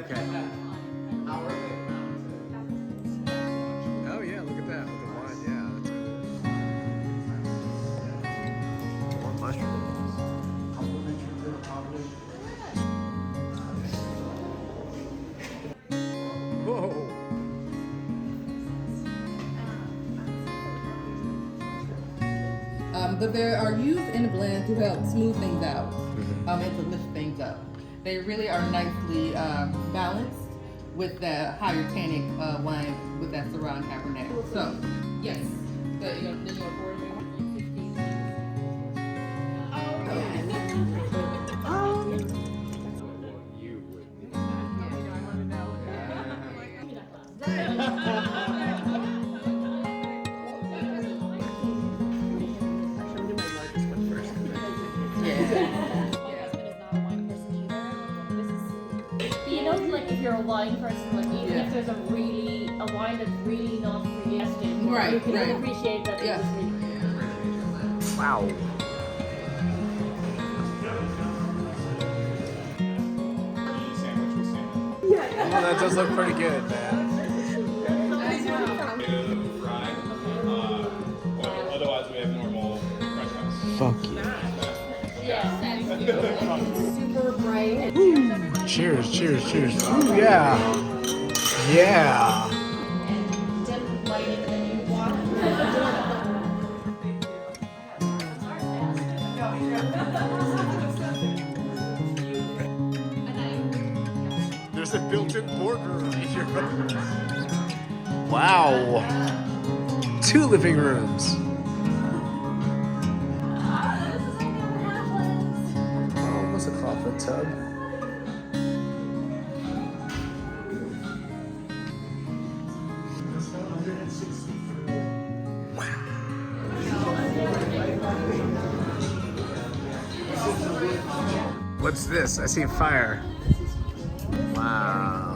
Okay. Oh yeah, look at that with the wine. Yeah, that's cool. More mushrooms. Whoa. But they are used in the blend to help smooth things out and to lift things up. They really are nicely balanced with the higher tannic wine with that Syrah and Cabernet. So, yes, the you know, like if you're a wine person, like even if there's a wine that's really not suggested, right, you can right. appreciate that. Yeah. It's really Wow. Oh, that does look pretty good, man. Otherwise, we have normal French house. Fuck yeah. Super bright. yeah. Cheers, cheers, cheers. Ooh, yeah. Yeah. Dim lighting that you want. There's a built-in boardroom here. Wow. 2 living rooms. Almost a clawfoot tub. What's this? I see a fire. Wow.